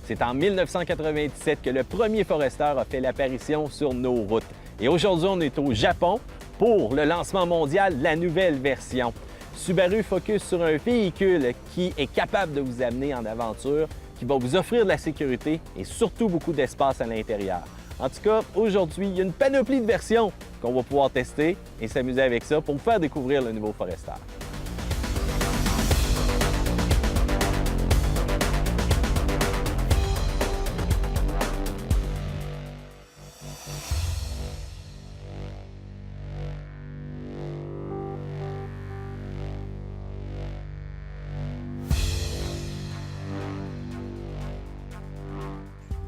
C'est en 1997 que le premier Forester a fait l'apparition sur nos routes. Et aujourd'hui, on est au Japon pour le lancement mondial de la nouvelle version. Subaru focus sur un véhicule qui est capable de vous amener en aventure, qui va vous offrir de la sécurité et surtout beaucoup d'espace à l'intérieur. En tout cas, aujourd'hui, il y a une panoplie de versions qu'on va pouvoir tester et s'amuser avec ça pour vous faire découvrir le nouveau Forester.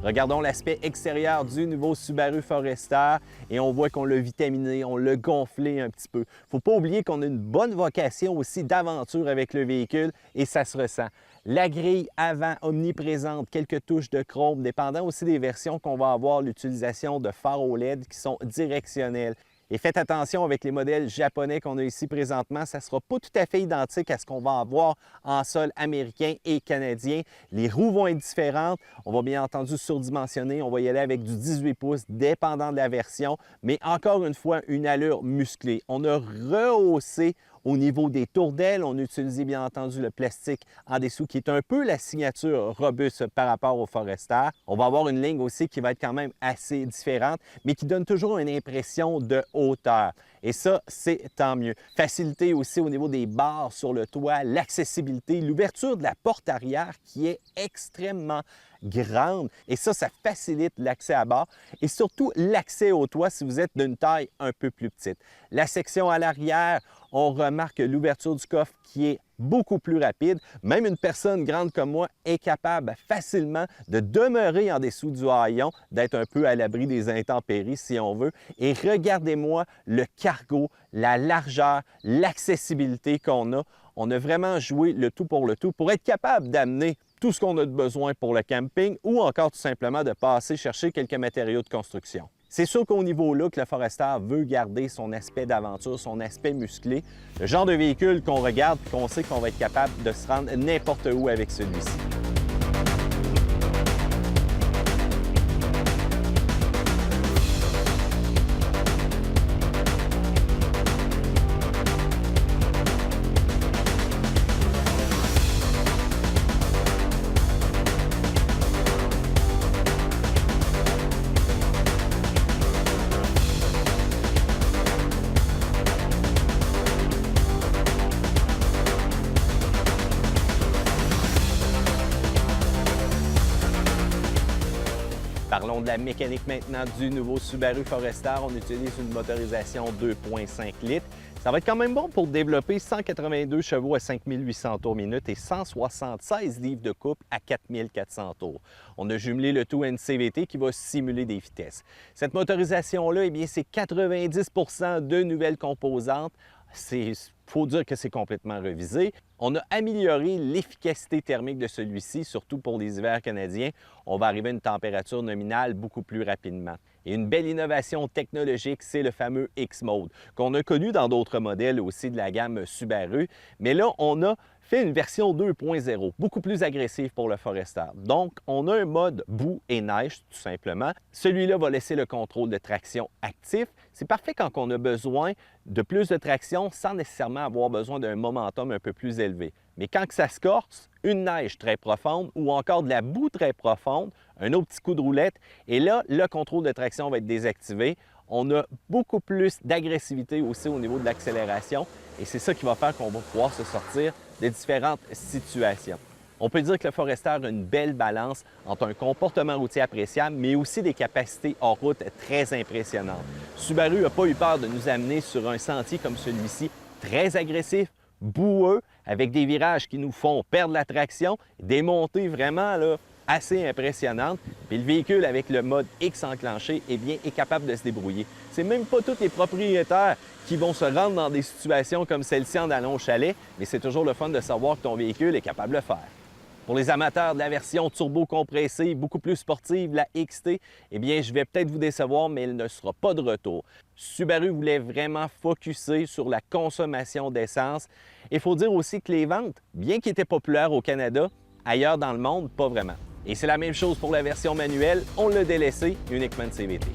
Regardons l'aspect extérieur du nouveau Subaru Forester et on voit qu'on l'a vitaminé, on l'a gonflé un petit peu. Il ne faut pas oublier qu'on a une bonne vocation aussi d'aventure avec le véhicule et ça se ressent. La grille avant omniprésente, quelques touches de chrome, dépendant aussi des versions qu'on va avoir, l'utilisation de phares OLED qui sont directionnels. Et faites attention avec les modèles japonais qu'on a ici présentement, ça ne sera pas tout à fait identique à ce qu'on va avoir en sol américain et canadien. Les roues vont être différentes, on va bien entendu surdimensionner, on va y aller avec du 18 pouces dépendant de la version, mais encore une fois, une allure musclée. On a rehaussé au niveau des tours d'aile, on a utilisé bien entendu le plastique en dessous qui est un peu la signature robuste par rapport au Forester. On va avoir une ligne aussi qui va être quand même assez différente, mais qui donne toujours une impression de hauteur. Et ça, c'est tant mieux. Facilité aussi au niveau des barres sur le toit, l'accessibilité, l'ouverture de la porte arrière qui est extrêmement grande. Et ça facilite l'accès à bord et surtout l'accès au toit si vous êtes d'une taille un peu plus petite. La section à l'arrière, on remarque l'ouverture du coffre qui est beaucoup plus rapide. Même une personne grande comme moi est capable facilement de demeurer en dessous du haillon, d'être un peu à l'abri des intempéries si on veut. Et regardez-moi le cargo, la largeur, l'accessibilité qu'on a. On a vraiment joué le tout pour être capable d'amener tout ce qu'on a de besoin pour le camping ou encore tout simplement de passer chercher quelques matériaux de construction. C'est sûr qu'au niveau-là, que le Forester veut garder son aspect d'aventure, son aspect musclé, le genre de véhicule qu'on regarde et qu'on sait qu'on va être capable de se rendre n'importe où avec celui-ci. Parlons de la mécanique maintenant du nouveau Subaru Forester. On utilise une motorisation 2.5 litres. Ça va être quand même bon pour développer 182 chevaux à 5800 tours minute et 176 livres de couple à 4400 tours. On a jumelé le tout à une CVT qui va simuler des vitesses. Cette motorisation-là, eh bien, c'est 90 % de nouvelles composantes. Il faut dire que c'est complètement revisé. On a amélioré l'efficacité thermique de celui-ci, surtout pour les hivers canadiens. On va arriver à une température nominale beaucoup plus rapidement. Et une belle innovation technologique, c'est le fameux X-Mode, qu'on a connu dans d'autres modèles aussi de la gamme Subaru. Mais là, on a fait une version 2.0, beaucoup plus agressive pour le Forester. Donc, on a un mode boue et neige, tout simplement. Celui-là va laisser le contrôle de traction actif. C'est parfait quand on a besoin de plus de traction sans nécessairement avoir besoin d'un momentum un peu plus élevé. Mais quand ça se corse, une neige très profonde ou encore de la boue très profonde, un autre petit coup de roulette, et là, le contrôle de traction va être désactivé. On a beaucoup plus d'agressivité aussi au niveau de l'accélération et c'est ça qui va faire qu'on va pouvoir se sortir de différentes situations. On peut dire que le Forester a une belle balance entre un comportement routier appréciable, mais aussi des capacités hors route très impressionnantes. Subaru n'a pas eu peur de nous amener sur un sentier comme celui-ci, très agressif, boueux, avec des virages qui nous font perdre la traction, des montées vraiment là, assez impressionnantes. Puis le véhicule, avec le mode X enclenché, eh bien, est capable de se débrouiller. C'est même pas tous les propriétaires qui vont se rendre dans des situations comme celle-ci en allant au chalet, mais c'est toujours le fun de savoir que ton véhicule est capable de le faire. Pour les amateurs de la version turbo compressée, beaucoup plus sportive, la XT, eh bien, je vais peut-être vous décevoir, mais elle ne sera pas de retour. Subaru voulait vraiment focusser sur la consommation d'essence. Il faut dire aussi que les ventes, bien qu'ils étaient populaires au Canada, ailleurs dans le monde, pas vraiment. Et c'est la même chose pour la version manuelle, on l'a délaissé, uniquement de CVT.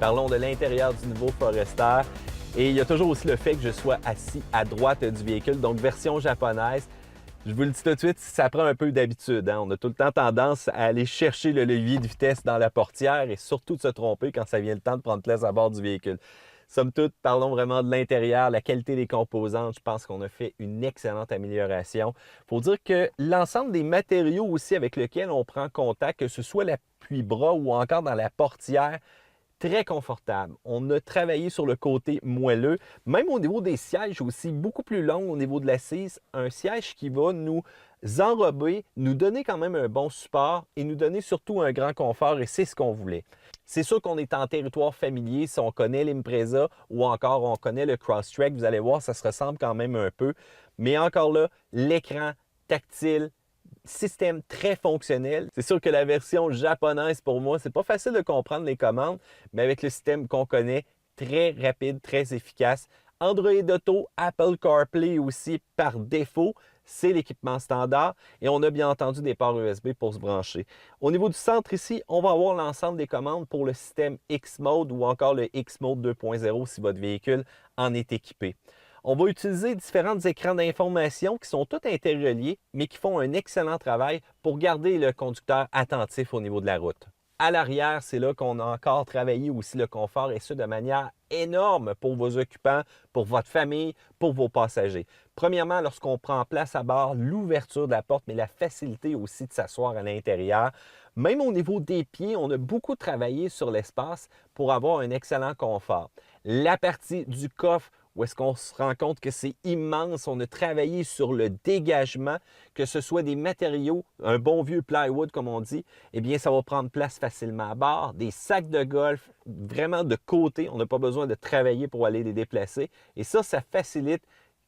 Parlons de l'intérieur du nouveau Forester. Et il y a toujours aussi le fait que je sois assis à droite du véhicule, donc version japonaise. Je vous le dis tout de suite, ça prend un peu d'habitude. On a tout le temps tendance à aller chercher le levier de vitesse dans la portière et surtout de se tromper quand ça vient le temps de prendre place à bord du véhicule. Somme toute, parlons vraiment de l'intérieur, la qualité des composantes. Je pense qu'on a fait une excellente amélioration. Il faut dire que l'ensemble des matériaux aussi avec lesquels on prend contact, que ce soit l'appui-bras ou encore dans la portière, très confortable. On a travaillé sur le côté moelleux, même au niveau des sièges aussi, beaucoup plus long au niveau de l'assise. Un siège qui va nous enrober, nous donner quand même un bon support et nous donner surtout un grand confort et c'est ce qu'on voulait. C'est sûr qu'on est en territoire familier, si on connaît l'Impreza ou encore on connaît le Crosstrek, vous allez voir, ça se ressemble quand même un peu. Mais encore là, l'écran tactile, système très fonctionnel. C'est sûr que la version japonaise, pour moi, c'est pas facile de comprendre les commandes, mais avec le système qu'on connaît, très rapide, très efficace. Android Auto, Apple CarPlay aussi par défaut, c'est l'équipement standard et on a bien entendu des ports USB pour se brancher. Au niveau du centre ici, on va avoir l'ensemble des commandes pour le système X-Mode ou encore le X-Mode 2.0 si votre véhicule en est équipé. On va utiliser différents écrans d'information qui sont tous interreliés, mais qui font un excellent travail pour garder le conducteur attentif au niveau de la route. À l'arrière, c'est là qu'on a encore travaillé aussi le confort et ce de manière énorme pour vos occupants, pour votre famille, pour vos passagers. Premièrement, lorsqu'on prend place à bord, l'ouverture de la porte, mais la facilité aussi de s'asseoir à l'intérieur. Même au niveau des pieds, on a beaucoup travaillé sur l'espace pour avoir un excellent confort. La partie du coffre, où est-ce qu'on se rend compte que c'est immense. On a travaillé sur le dégagement, que ce soit des matériaux, un bon vieux plywood comme on dit, eh bien ça va prendre place facilement à bord. Des sacs de golf, vraiment de côté, on n'a pas besoin de travailler pour aller les déplacer. Et ça facilite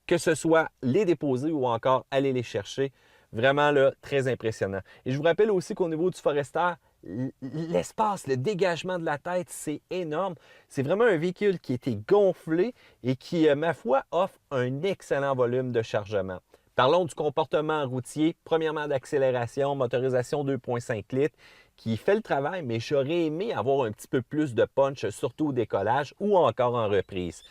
que ce soit les déposer ou encore aller les chercher. Vraiment là, très impressionnant. Et je vous rappelle aussi qu'au niveau du Forester, l'espace, le dégagement de la tête, c'est énorme. C'est vraiment un véhicule qui a été gonflé et qui, ma foi, offre un excellent volume de chargement. Parlons du comportement routier. Premièrement, d'accélération, motorisation 2.5 litres qui fait le travail, mais j'aurais aimé avoir un petit peu plus de punch, surtout au décollage ou encore en reprise.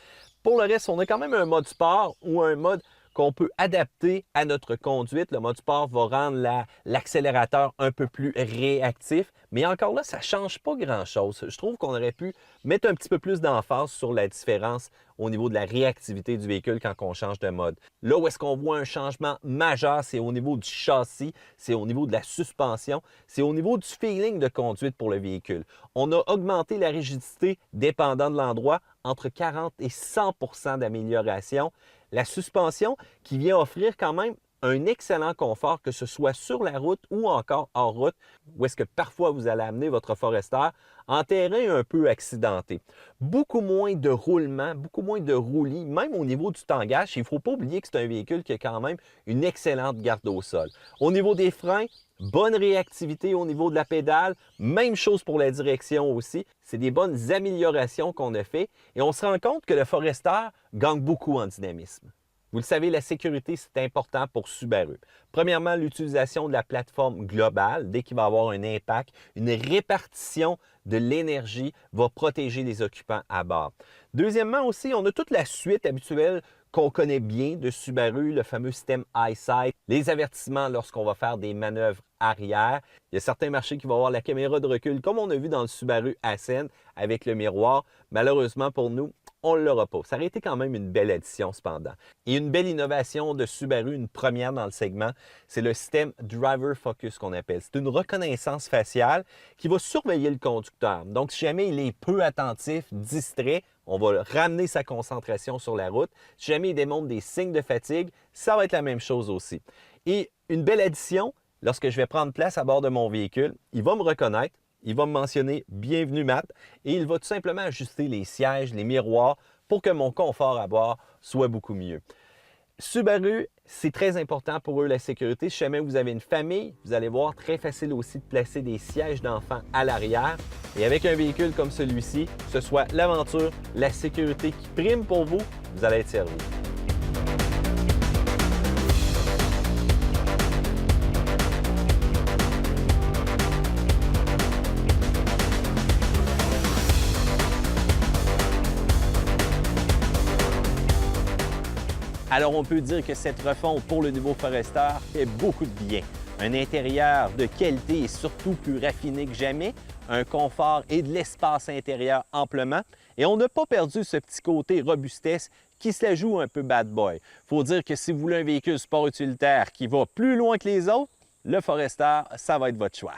Pour le reste, on a quand même un mode sport ou un mode qu'on peut adapter à notre conduite. Le mode sport va rendre l'accélérateur un peu plus réactif, mais encore là, ça ne change pas grand-chose. Je trouve qu'on aurait pu mettre un petit peu plus d'emphase sur la différence au niveau de la réactivité du véhicule quand on change de mode. Là où est-ce qu'on voit un changement majeur, c'est au niveau du châssis, c'est au niveau de la suspension, c'est au niveau du feeling de conduite pour le véhicule. On a augmenté la rigidité dépendant de l'endroit entre 40 et 100 % d'amélioration. La suspension qui vient offrir quand même un excellent confort, que ce soit sur la route ou encore hors route, où est-ce que parfois vous allez amener votre Forester en terrain un peu accidenté. Beaucoup moins de roulement, beaucoup moins de roulis, même au niveau du tangage. Il ne faut pas oublier que c'est un véhicule qui a quand même une excellente garde au sol. Au niveau des freins, bonne réactivité au niveau de la pédale, même chose pour la direction aussi. C'est des bonnes améliorations qu'on a fait et on se rend compte que le Forester gagne beaucoup en dynamisme. Vous le savez, la sécurité, c'est important pour Subaru. Premièrement, l'utilisation de la plateforme globale, dès qu'il va y avoir un impact, une répartition de l'énergie va protéger les occupants à bord. Deuxièmement aussi, on a toute la suite habituelle qu'on connaît bien de Subaru, le fameux système EyeSight, les avertissements lorsqu'on va faire des manœuvres arrière. Il y a certains marchés qui vont avoir la caméra de recul, comme on a vu dans le Subaru Ascend avec le miroir. Malheureusement pour nous, on ne l'aura pas. Ça aurait été quand même une belle addition cependant. Et une belle innovation de Subaru, une première dans le segment, c'est le système Driver Focus qu'on appelle. C'est une reconnaissance faciale qui va surveiller le conducteur. Donc, si jamais il est peu attentif, distrait, on va ramener sa concentration sur la route. Si jamais il démontre des signes de fatigue, ça va être la même chose aussi. Et une belle addition, lorsque je vais prendre place à bord de mon véhicule, il va me reconnaître. Il va me mentionner « Bienvenue Matt » et il va tout simplement ajuster les sièges, les miroirs pour que mon confort à bord soit beaucoup mieux. Subaru, c'est très important pour eux la sécurité. Si jamais vous avez une famille, vous allez voir, très facile aussi de placer des sièges d'enfants à l'arrière. Et avec un véhicule comme celui-ci, que ce soit l'aventure, la sécurité qui prime pour vous, vous allez être servi. Alors, on peut dire que cette refonte pour le nouveau Forester fait beaucoup de bien. Un intérieur de qualité et surtout plus raffiné que jamais, un confort et de l'espace intérieur amplement. Et on n'a pas perdu ce petit côté robustesse qui se la joue un peu bad boy. Il faut dire que si vous voulez un véhicule sport utilitaire qui va plus loin que les autres, le Forester, ça va être votre choix.